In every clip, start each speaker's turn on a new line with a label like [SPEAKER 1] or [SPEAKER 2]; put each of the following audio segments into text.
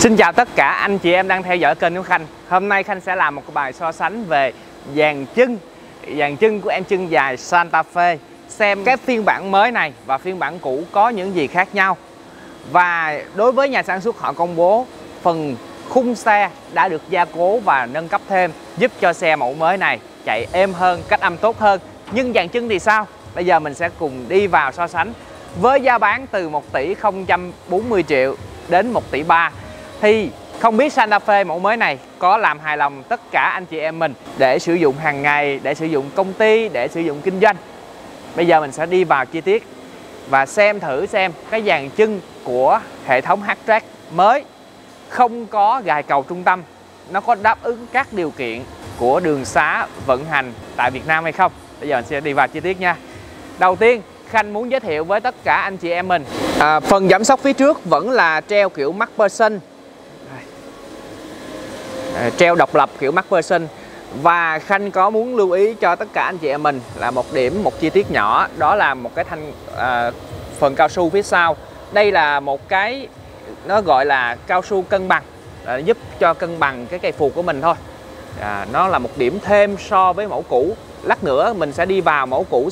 [SPEAKER 1] Xin chào tất cả anh chị em đang theo dõi kênh của Khanh. Hôm nay Khanh sẽ làm một cái bài so sánh về dàn chân của em chân dài Santa Fe. Xem cái phiên bản mới này và phiên bản cũ có những gì khác nhau. Và đối với nhà sản xuất họ công bố phần khung xe đã được gia cố và nâng cấp thêm, giúp cho xe mẫu mới này chạy êm hơn, cách âm tốt hơn. Nhưng dàn chân thì sao? Bây giờ mình sẽ cùng đi vào so sánh. Với giá bán từ 1 tỷ 040 triệu đến 1 tỷ 3, thì không biết Santa Fe mẫu mới này có làm hài lòng tất cả anh chị em mình để sử dụng hàng ngày, để sử dụng công ty, để sử dụng kinh doanh. Bây giờ mình sẽ đi vào chi tiết và xem thử xem cái dàn chân của hệ thống H-Track mới không có gài cầu trung tâm, nó có đáp ứng các điều kiện của đường xá vận hành tại Việt Nam hay không. Bây giờ mình sẽ đi vào chi tiết nha. Đầu tiên Khanh muốn giới thiệu với tất cả anh chị em mình, phần giảm sóc phía trước vẫn là treo kiểu MacPherson, treo độc lập kiểu MacPherson. Và Khanh có muốn lưu ý cho tất cả anh chị em mình là một chi tiết nhỏ, đó là một cái phần cao su phía sau. Đây là một cái nó gọi là cao su cân bằng, giúp cho cân bằng cái cây phù của mình thôi. Nó là một điểm thêm so với mẫu cũ. Lát nữa mình sẽ đi vào mẫu cũ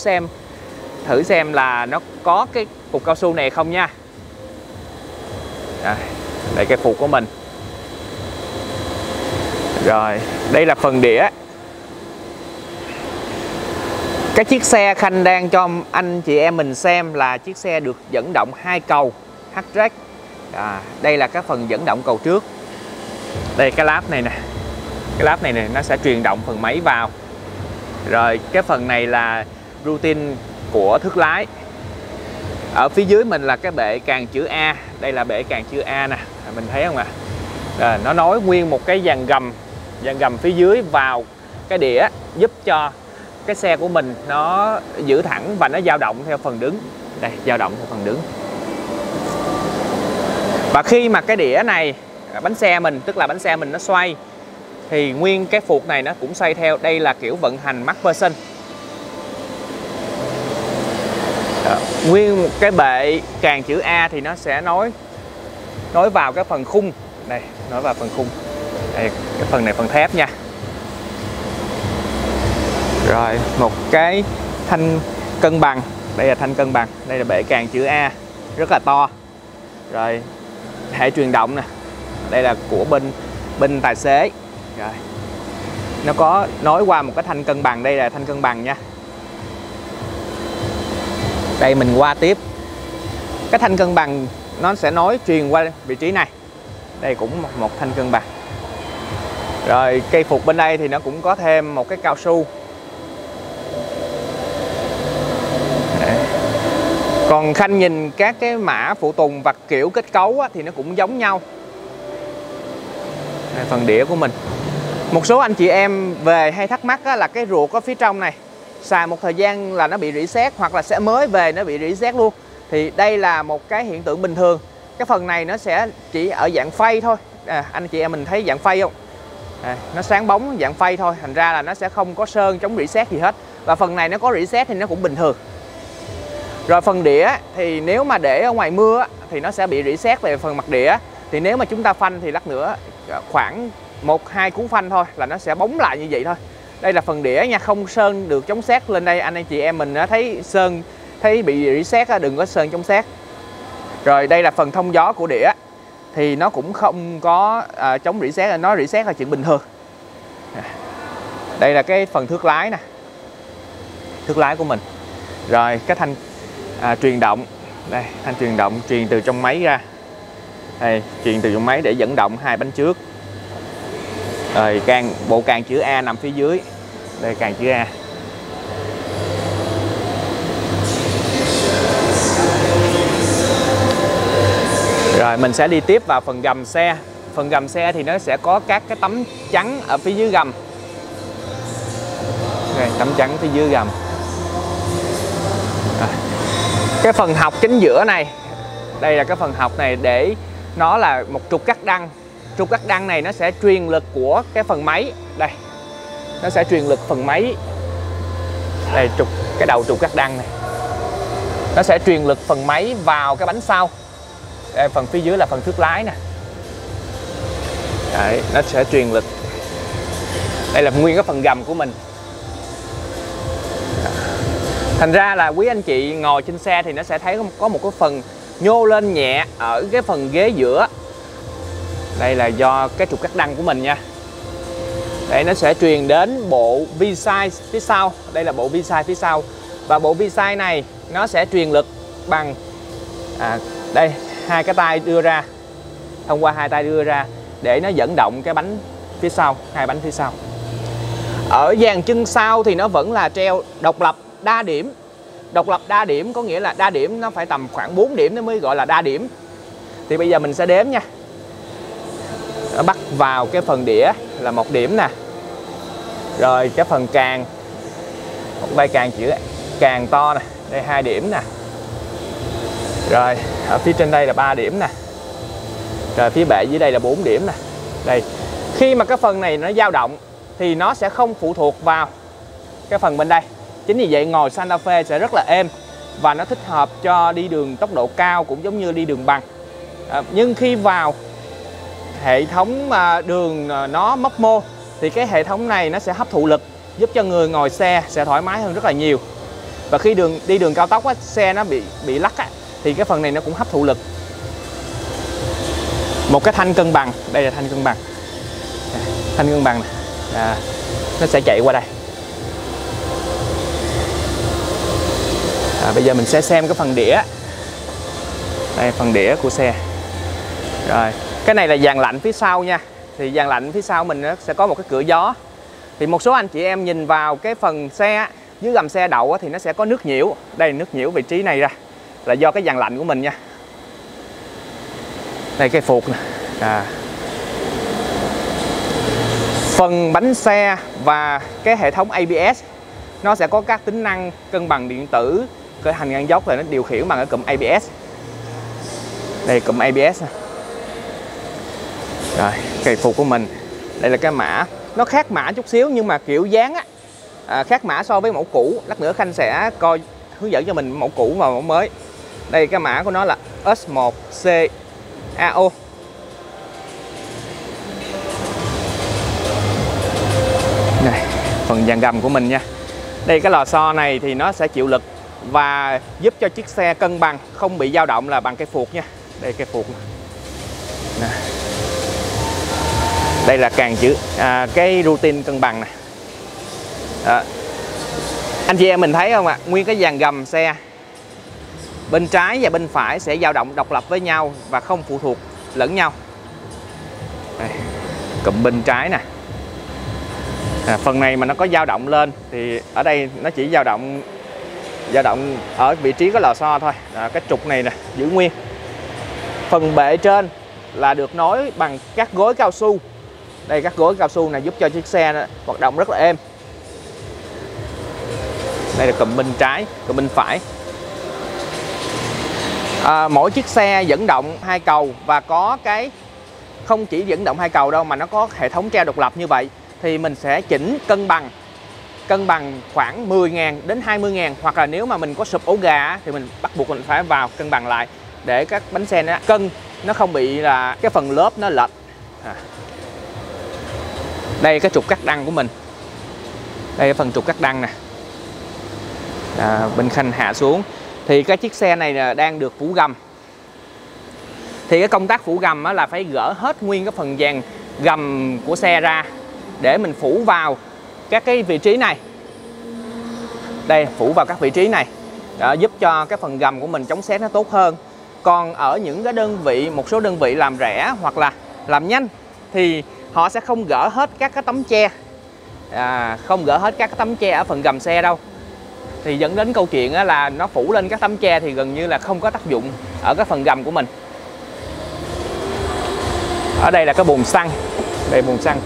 [SPEAKER 1] thử xem là nó có cái cục cao su này không nha. Đây cây phù của mình. Rồi, đây là phần đĩa. Cái chiếc xe Khanh đang cho anh chị em mình xem là chiếc xe được dẫn động 2 cầu H-Track. Đây là cái phần dẫn động cầu trước. Đây cái láp này nè. Cái láp này nó sẽ truyền động phần máy vào. Rồi cái phần này là routine của thước lái. Ở phía dưới mình là cái bệ càng chữ A. Đây là bệ càng chữ A nè, mình thấy không ạ? Nó nối nguyên một cái dàn gầm phía dưới vào cái đĩa, giúp cho cái xe của mình nó giữ thẳng và nó dao động theo phần đứng. Đây, dao động theo phần đứng. Và khi mà cái đĩa này, bánh xe mình, tức là bánh xe mình nó xoay, thì nguyên cái phuộc này nó cũng xoay theo. Đây là kiểu vận hành MacPherson. Nguyên cái bệ càng chữ A thì nó sẽ nối vào cái phần khung. Đây, nối vào phần khung. Đây, cái phần này phần thép nha. Rồi, một cái thanh cân bằng. Đây là thanh cân bằng. Đây là bệ càng chữ A, rất là to. Rồi, hệ truyền động nè. Đây là của bên tài xế. Rồi, nó có nối qua một cái thanh cân bằng. Đây là thanh cân bằng nha. Đây mình qua tiếp. Cái thanh cân bằng nó sẽ truyền qua vị trí này. Đây cũng một thanh cân bằng. Rồi cây phục bên đây thì nó cũng có thêm một cái cao su. Đấy. Còn Khanh nhìn các cái mã phụ tùng và kiểu kết cấu thì nó cũng giống nhau. Đây, phần đĩa của mình. Một số anh chị em về hay thắc mắc là cái ruột ở phía trong này xài một thời gian là nó bị rỉ sét, hoặc là sẽ mới về nó bị rỉ sét luôn. Thì đây là một cái hiện tượng bình thường. Cái phần này nó sẽ chỉ ở dạng phay thôi. Anh chị em mình thấy dạng phay không? Nó sáng bóng dạng phay thôi, thành ra là nó sẽ không có sơn chống rỉ sét gì hết. Và phần này nó có rỉ sét thì nó cũng bình thường. Rồi phần đĩa thì nếu mà để ở ngoài mưa thì nó sẽ bị rỉ sét về phần mặt đĩa. Thì nếu mà chúng ta phanh thì lát nữa khoảng 1-2 cú phanh thôi là nó sẽ bóng lại như vậy thôi. Đây là phần đĩa nha, không sơn được chống sét lên đây. Anh chị em mình thấy sơn, thấy bị rỉ sét đừng có sơn chống sét. Rồi đây là phần thông gió của đĩa, thì nó cũng không có chống rỉ sét, nó rỉ sét là chuyện bình thường. Đây là cái phần thước lái nè, thước lái của mình. Rồi cái thanh truyền động. Đây, thanh truyền động truyền từ trong máy ra. Đây, truyền từ trong máy để dẫn động 2 bánh trước. Rồi bộ càng chữ A nằm phía dưới. Đây càng chữ A. Rồi mình sẽ đi tiếp vào phần gầm xe. Phần gầm xe thì nó sẽ có các cái tấm chắn ở phía dưới gầm. Đây, tấm chắn phía dưới gầm. Cái phần học chính giữa này, đây là cái phần học này để nó là một trục cắt đăng. Trục cắt đăng này nó sẽ truyền lực của cái phần máy. Đây, nó sẽ truyền lực phần máy. Đây, cái đầu trục cắt đăng này nó sẽ truyền lực phần máy vào cái bánh sau. Đây, phần phía dưới là phần thước lái nè. Đấy, nó sẽ truyền lực. Đây là nguyên cái phần gầm của mình. Thành ra là quý anh chị ngồi trên xe thì nó sẽ thấy có một cái phần nhô lên nhẹ ở cái phần ghế giữa. Đây là do cái trục cắt đăng của mình nha. Đây, nó sẽ truyền đến bộ V-side phía sau. Đây là bộ V-side phía sau. Và bộ V-side này nó sẽ truyền lực bằng đây, hai cái tay đưa ra, thông qua hai tay đưa ra để nó dẫn động cái bánh phía sau, hai bánh phía sau. Ở dàn chân sau thì nó vẫn là treo độc lập đa điểm. Độc lập đa điểm có nghĩa là đa điểm nó phải tầm khoảng 4 điểm nó mới gọi là đa điểm. Thì bây giờ mình sẽ đếm nha. Nó bắt vào cái phần đĩa là 1 điểm nè. Rồi cái phần càng, một tay càng chữ càng to nè, đây 2 điểm nè. Rồi ở phía trên đây là 3 điểm nè. Rồi phía bệ dưới đây là 4 điểm nè. Đây, khi mà cái phần này nó dao động thì nó sẽ không phụ thuộc vào cái phần bên đây. Chính vì vậy ngồi Santa Fe sẽ rất là êm và nó thích hợp cho đi đường tốc độ cao cũng giống như đi đường bằng. Nhưng khi vào hệ thống đường nó mấp mô thì cái hệ thống này nó sẽ hấp thụ lực, giúp cho người ngồi xe sẽ thoải mái hơn rất là nhiều. Và khi đi đường cao tốc á, xe nó bị lắc á, thì cái phần này nó cũng hấp thụ lực. Một cái thanh cân bằng, đây là thanh cân bằng. Thanh cân bằng này. Nó sẽ chạy qua đây. Bây giờ mình sẽ xem cái phần đĩa. Đây, phần đĩa của xe. Rồi, cái này là dàn lạnh phía sau nha. Thì dàn lạnh phía sau mình nó sẽ có một cái cửa gió. Thì một số anh chị em nhìn vào cái phần xe, dưới gầm xe đậu thì nó sẽ có nước nhiễu. Đây, nước nhiễu vị trí này ra là do cái dàn lạnh của mình nha. Đây cái phuộc nè. Phần bánh xe và cái hệ thống ABS nó sẽ có các tính năng cân bằng điện tử, cái hành ngang dốc là nó điều khiển bằng cái cụm ABS. Đây cụm ABS nè. Rồi cái phuộc của mình, đây là cái mã, nó khác mã chút xíu nhưng mà kiểu dáng á, khác mã so với mẫu cũ. Lát nữa Khanh sẽ coi hướng dẫn cho mình mẫu cũ và mẫu mới. Đây cái mã của nó là S1CAO. Này, phần dàn gầm của mình nha. Đây cái lò xo này thì nó sẽ chịu lực và giúp cho chiếc xe cân bằng, không bị dao động là bằng cây phuộc nha. Đây cây phuộc nè. Đây là càng chữ cái routine cân bằng nè. Anh chị em mình thấy không ạ? Nguyên cái dàn gầm xe bên trái và bên phải sẽ dao động độc lập với nhau và không phụ thuộc lẫn nhau. Đây, cụm bên trái nè. Phần này mà nó có dao động lên thì ở đây nó chỉ dao động ở vị trí cái lò xo thôi. Cái trục này nè giữ nguyên. Phần bệ trên là được nối bằng các gối cao su. Đây các gối cao su này giúp cho chiếc xe nó hoạt động rất là êm. Đây là cụm bên trái, cụm bên phải. Mỗi chiếc xe dẫn động 2 cầu và có cái không chỉ dẫn động 2 cầu đâu mà nó có hệ thống treo độc lập như vậy thì mình sẽ chỉnh cân bằng khoảng 10.000 đến 20.000, hoặc là nếu mà mình có sụp ổ gà thì mình bắt buộc mình phải vào cân bằng lại để các bánh xe nó cân, nó không bị là cái phần lớp nó lệch. Đây cái trục cắt đăng của mình. Đây cái phần trục cắt đăng nè. Bên Khanh hạ xuống thì cái chiếc xe này đang được phủ gầm. Thì cái công tác phủ gầm là phải gỡ hết nguyên cái phần dàn gầm của xe ra để mình phủ vào các cái vị trí này. Đây, phủ vào các vị trí này để giúp cho cái phần gầm của mình chống sét nó tốt hơn. Còn ở những cái đơn vị, một số đơn vị làm rẻ hoặc là làm nhanh thì họ sẽ không gỡ hết các cái tấm che, không gỡ hết các cái tấm che ở phần gầm xe đâu, thì dẫn đến câu chuyện là nó phủ lên các tấm che thì gần như là không có tác dụng ở cái phần gầm của mình. Ở đây là cái bồn xăng. Đây bồn xăng.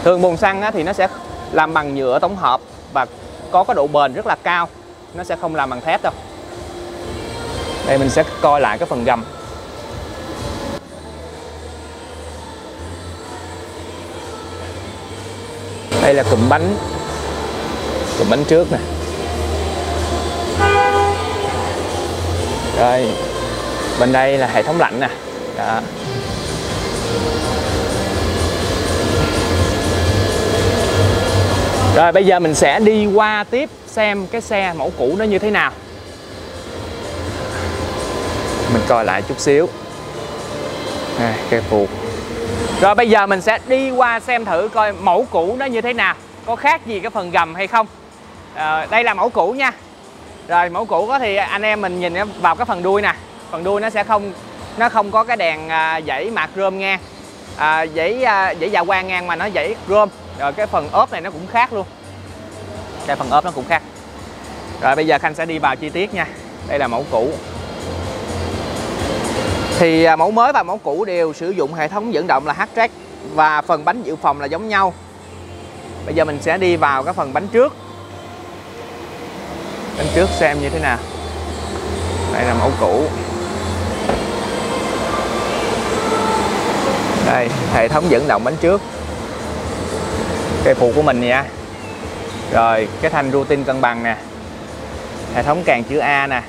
[SPEAKER 1] Thường bồn xăng thì nó sẽ làm bằng nhựa tổng hợp và có cái độ bền rất là cao, nó sẽ không làm bằng thép đâu. Đây mình sẽ coi lại cái phần gầm. Đây là cụm bánh trước nè. Rồi bên đây là hệ thống lạnh nè. Đó. Rồi bây giờ mình sẽ đi qua tiếp xem cái xe mẫu cũ nó như thế nào. Mình coi lại chút xíu. Cây phuộc. Rồi bây giờ mình sẽ đi qua xem thử coi mẫu cũ nó như thế nào, có khác gì cái phần gầm hay không. Đây là mẫu cũ nha. Rồi mẫu cũ có thì anh em mình nhìn vào cái phần đuôi nè. Phần đuôi nó không có cái đèn dãy mạc rơm ngang, dãy dạ quang ngang, mà nó dãy rơm. Rồi cái phần ốp này nó cũng khác luôn. Cái phần ốp nó cũng khác. Rồi bây giờ Khanh sẽ đi vào chi tiết nha. Đây là mẫu cũ. Thì mẫu mới và mẫu cũ đều sử dụng hệ thống dẫn động là H-Track và phần bánh dự phòng là giống nhau. Bây giờ mình sẽ đi vào cái phần bánh trước. Bánh trước xem như thế nào. Đây là mẫu cũ. Đây, hệ thống dẫn động bánh trước. Cây phụ của mình nha. Rồi, cái thanh routine cân bằng nè. Hệ thống càng chữ A nè.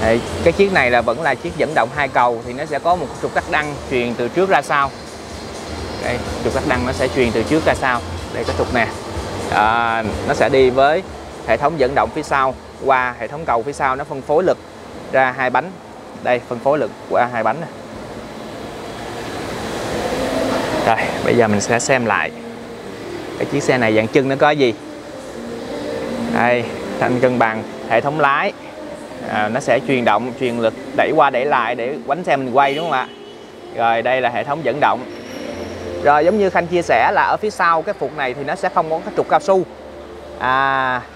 [SPEAKER 1] Đây, cái chiếc này là vẫn là chiếc dẫn động 2 cầu, thì nó sẽ có một trục cắt đăng truyền từ trước ra sau. Đây, trục cắt đăng nó sẽ truyền từ trước ra sau. Đây cái trục nè. Nó sẽ đi với hệ thống dẫn động phía sau qua hệ thống cầu phía sau, nó phân phối lực ra 2 bánh. Đây, phân phối lực qua 2 bánh nè. Rồi, bây giờ mình sẽ xem lại cái chiếc xe này dạng chân nó có gì. Đây, thanh cân bằng, hệ thống lái. Nó sẽ truyền động, truyền lực đẩy qua đẩy lại để bánh xe mình quay, đúng không ạ? Rồi đây là hệ thống dẫn động. Rồi giống như Khanh chia sẻ là ở phía sau cái phuộc này thì nó sẽ không có cái trục cao su.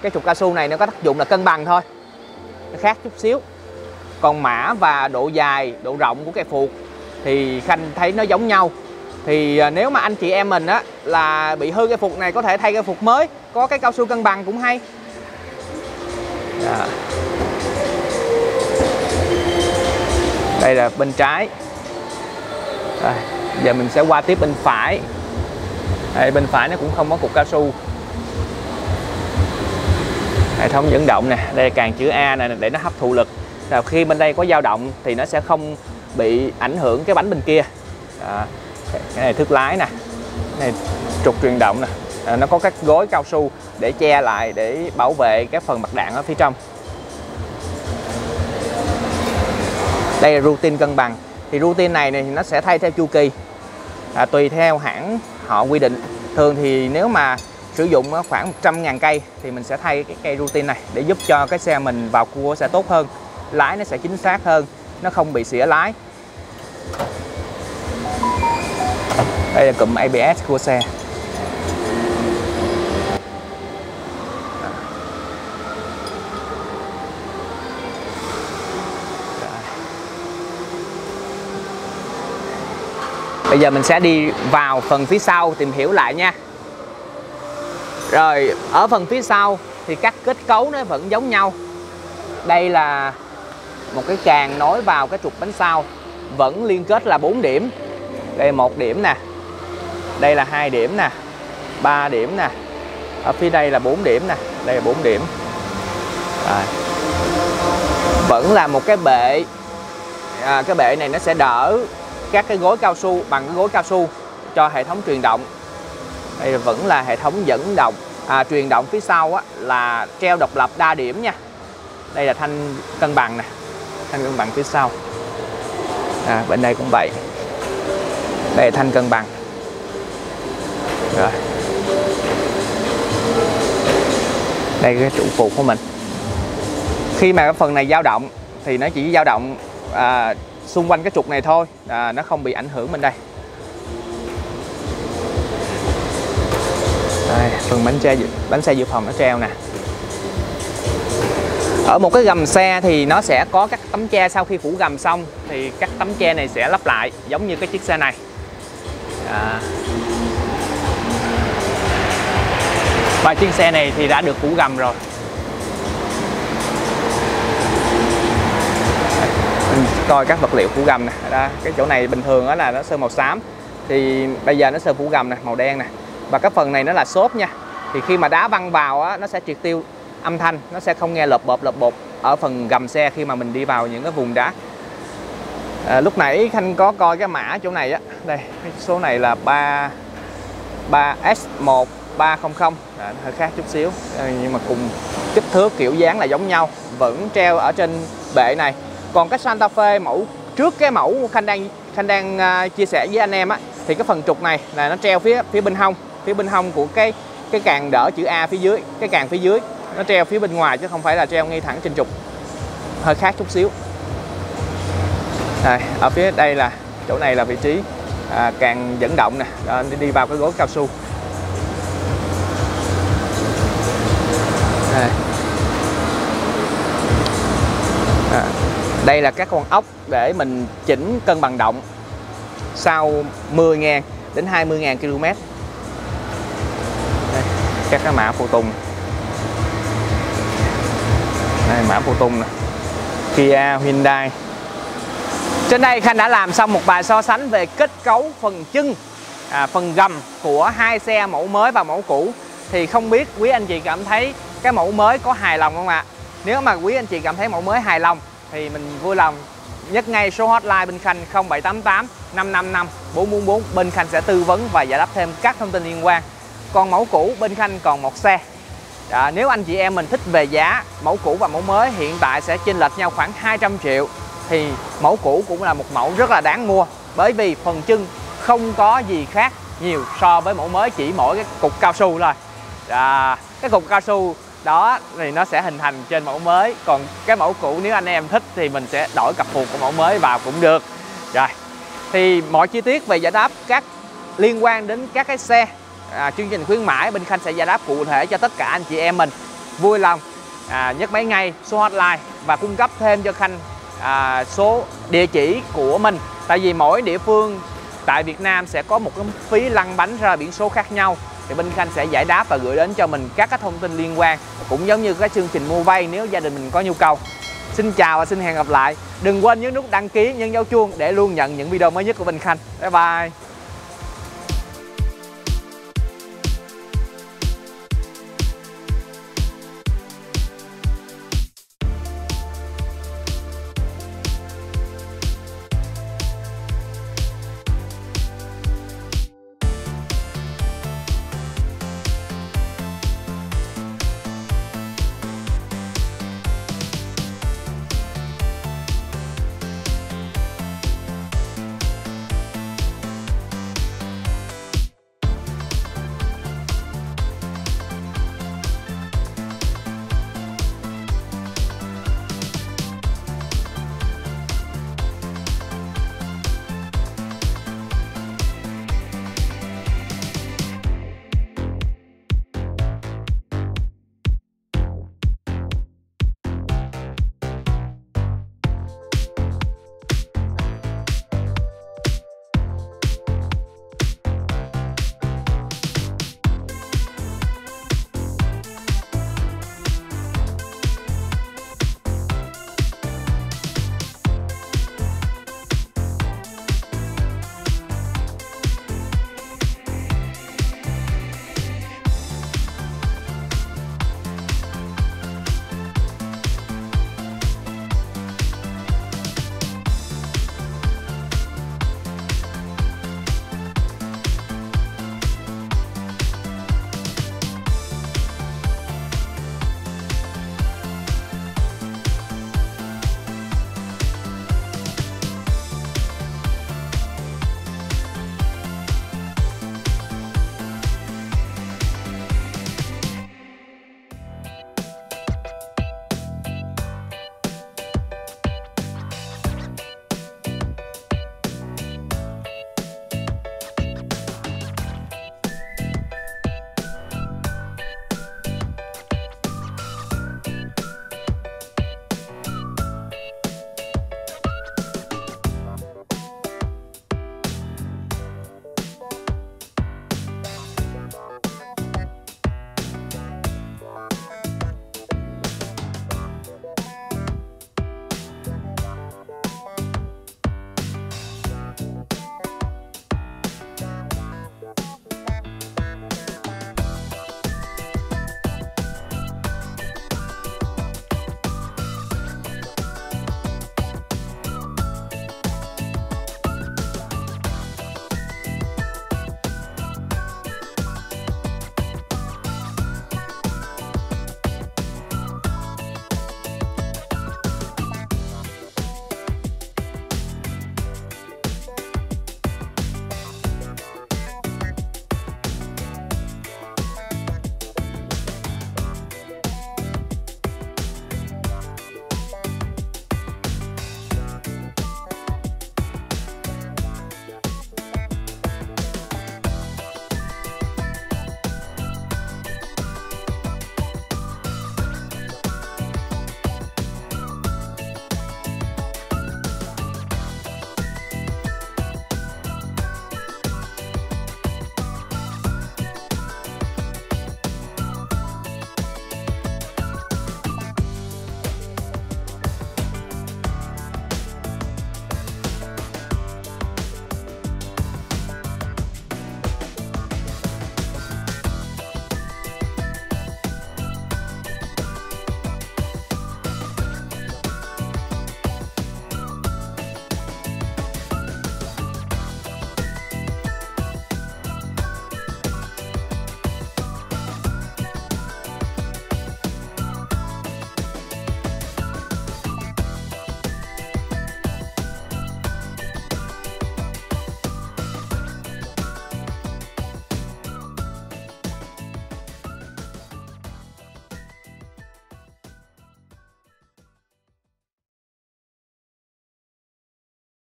[SPEAKER 1] Cái trục cao su này nó có tác dụng là cân bằng thôi, nó khác chút xíu. Còn mã và độ dài, độ rộng của cái phuộc thì Khanh thấy nó giống nhau. Thì nếu mà anh chị em mình á là bị hư cái phuộc này, có thể thay cái phuộc mới, có cái cao su cân bằng cũng hay. Đây là bên trái. Rồi, giờ mình sẽ qua tiếp bên phải. Đây, bên phải nó cũng không có cục cao su. Hệ thống dẫn động nè, đây là càng chữ A này để nó hấp thụ lực. Rồi khi bên đây có dao động thì nó sẽ không bị ảnh hưởng cái bánh bên kia. Cái này thước lái nè, cái này trục truyền động nè. Nó có các gối cao su để che lại, để bảo vệ cái phần mặt đạn ở phía trong. Đây là routine cân bằng. Thì routine này thì nó sẽ thay theo chu kỳ, tùy theo hãng họ quy định. Thường thì nếu mà sử dụng khoảng 100.000 cây thì mình sẽ thay cái cây routine này để giúp cho cái xe mình vào cua sẽ tốt hơn, lái nó sẽ chính xác hơn, nó không bị xỉa lái. Đây là cụm ABS của xe. Bây giờ mình sẽ đi vào phần phía sau tìm hiểu lại nha. Rồi ở phần phía sau thì các kết cấu nó vẫn giống nhau. Đây là một cái càng nối vào cái trục bánh sau, vẫn liên kết là 4 điểm. Đây là 1 điểm nè, đây là 2 điểm nè, 3 điểm nè, ở phía đây là 4 điểm nè, đây là 4 điểm. Rồi. Vẫn là một cái bệ. Cái bệ này nó sẽ đỡ các cái gối cao su, bằng cái gối cao su cho hệ thống truyền động. Đây vẫn là hệ thống dẫn động, truyền động phía sau á, là treo độc lập đa điểm nha. Đây là thanh cân bằng nè, thanh cân bằng phía sau. Bên đây cũng vậy. Đây là thanh cân bằng. Rồi. Đây cái trụ phụ của mình. Khi mà cái phần này dao động thì nó chỉ dao động xung quanh cái trục này thôi, nó không bị ảnh hưởng bên đây. Đây, phần bánh xe dự phòng nó treo nè. Ở một cái gầm xe thì nó sẽ có các tấm che, sau khi phủ gầm xong thì các tấm che này sẽ lắp lại giống như cái chiếc xe này. Và chiếc xe này thì đã được phủ gầm rồi. Mình coi các vật liệu phủ gầm nè. Cái chỗ này bình thường đó là nó sơn màu xám, thì bây giờ nó sơn phủ gầm nè, màu đen nè. Và cái phần này nó là xốp nha. Thì khi mà đá văng vào á, nó sẽ triệt tiêu âm thanh, nó sẽ không nghe lợp bột ở phần gầm xe khi mà mình đi vào những cái vùng đá. Lúc nãy Khanh có coi cái mã chỗ này á, đây cái số này là 3S1 300, hơi khác chút xíu nhưng mà cùng kích thước kiểu dáng là giống nhau, vẫn treo ở trên bệ này. Còn cái Santa Fe mẫu trước cái mẫu Khanh đang chia sẻ với anh em á, thì cái phần trục này là nó treo phía bên hông của cái càng đỡ chữ A phía dưới, cái càng phía dưới nó treo phía bên ngoài chứ không phải là treo ngay thẳng trên trục, hơi khác chút xíu. Đây, ở phía đây là chỗ này là vị trí càng dẫn động nè, đi vào cái gối cao su. Đây là các con ốc để mình chỉnh cân bằng động sau 10.000 đến 20.000 km. Đây, các cái mã phụ tùng. Đây, mã phụ tùng nè, Kia, Hyundai. Trên đây Khanh đã làm xong một bài so sánh về kết cấu phần chân, phần gầm của hai xe mẫu mới và mẫu cũ. Thì không biết quý anh chị cảm thấy cái mẫu mới có hài lòng không ạ? Nếu mà quý anh chị cảm thấy mẫu mới hài lòng thì mình vui lòng nhấc ngay số hotline bên Khanh 0788 555 444. Bên Khanh sẽ tư vấn và giải đáp thêm các thông tin liên quan. Còn mẫu cũ bên Khanh còn một xe. Nếu anh chị em mình thích về giá, mẫu cũ và mẫu mới hiện tại sẽ chênh lệch nhau khoảng 200 triệu. Thì mẫu cũ cũng là một mẫu rất là đáng mua, bởi vì phần chân không có gì khác nhiều so với mẫu mới, chỉ mỗi cái cục cao su thôi. Cái cục cao su đó thì nó sẽ hình thành trên mẫu mới, còn cái mẫu cũ nếu anh em thích thì mình sẽ đổi cặp phuộc của mẫu mới vào cũng được. Rồi thì mọi chi tiết về giải đáp các liên quan đến các cái xe, chương trình khuyến mãi bên Khanh sẽ giải đáp cụ thể cho tất cả anh chị em mình. Vui lòng nhấc máy ngay số hotline và cung cấp thêm cho Khanh số địa chỉ của mình, tại vì mỗi địa phương tại Việt Nam sẽ có một cái phí lăn bánh ra biển số khác nhau, thì bên Khanh sẽ giải đáp và gửi đến cho mình các cái thông tin liên quan, cũng giống như cái chương trình mua vay nếu gia đình mình có nhu cầu. Xin chào và xin hẹn gặp lại. Đừng quên nhấn nút đăng ký, nhấn dấu chuông để luôn nhận những video mới nhất của bên Khanh. Bye bye.